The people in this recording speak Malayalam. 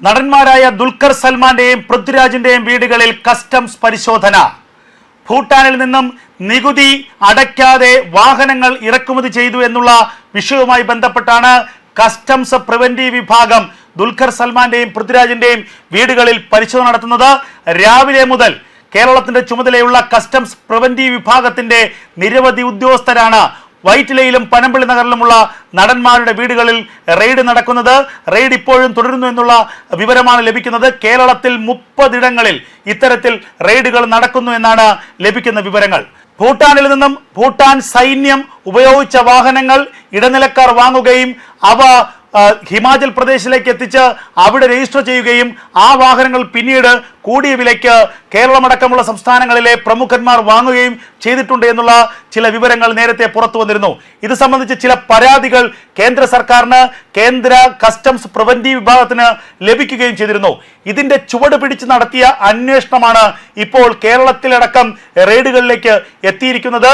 നടന്മാരായ ദുൽഖർ സൽമാന്റെയും പൃഥ്വിരാജിന്റെയും വീടുകളിൽ കസ്റ്റംസ് പരിശോധന. ഭൂട്ടാനിൽ നിന്നും നികുതി അടയ്ക്കാതെ വാഹനങ്ങൾ ഇറക്കുമതി ചെയ്തു എന്നുള്ള വിഷയവുമായി ബന്ധപ്പെട്ടാണ് കസ്റ്റംസ് പ്രിവന്റീവ് വിഭാഗം ദുൽഖർ സൽമാന്റെയും പൃഥ്വിരാജിന്റെയും വീടുകളിൽ പരിശോധന നടത്തുന്നത്. രാവിലെ മുതൽ കേരളത്തിന്റെ ചുമതലയുള്ള കസ്റ്റംസ് പ്രിവന്റീവ് വിഭാഗത്തിന്റെ നിരവധി ഉദ്യോഗസ്ഥരാണ് വൈറ്റിലയിലും പനമ്പള്ളി നഗറിലുമുള്ള നടന്മാരുടെ വീടുകളിൽ റെയ്ഡ് നടക്കുന്നത്. റെയ്ഡ് ഇപ്പോഴും തുടരുന്നു എന്നുള്ള വിവരമാണ് ലഭിക്കുന്നത്. കേരളത്തിൽ 30 ഇടങ്ങളിൽ ഇത്തരത്തിൽ റെയ്ഡുകൾ നടക്കുന്നു എന്നാണ് ലഭിക്കുന്ന വിവരങ്ങൾ. ഭൂട്ടാനിൽ നിന്നും ഭൂട്ടാൻ സൈന്യം ഉപയോഗിച്ച വാഹനങ്ങൾ ഇടനിലക്കാർ വാങ്ങുകയും അവ ഹിമാചൽ പ്രദേശിലേക്ക് എത്തിച്ച് അവിടെ രജിസ്റ്റർ ചെയ്യുകയും ആ വാഹനങ്ങൾ പിന്നീട് കൂടിയ വിലയ്ക്ക് കേരളമടക്കമുള്ള സംസ്ഥാനങ്ങളിലെ പ്രമുഖന്മാർ വാങ്ങുകയും ചെയ്തിട്ടുണ്ട് എന്നുള്ള ചില വിവരങ്ങൾ നേരത്തെ പുറത്തു വന്നിരുന്നു. ഇത് സംബന്ധിച്ച് ചില പരാതികൾ കേന്ദ്ര സർക്കാരിന് കേന്ദ്ര കസ്റ്റംസ് പ്രിവന്റീവ് വിഭാഗത്തിന് ലഭിക്കുകയും ചെയ്തിരുന്നു. ഇതിന്റെ ചുവട് പിടിച്ച് നടത്തിയ അന്വേഷണമാണ് ഇപ്പോൾ കേരളത്തിലടക്കം റെയ്ഡുകളിലേക്ക് എത്തിയിരിക്കുന്നത്.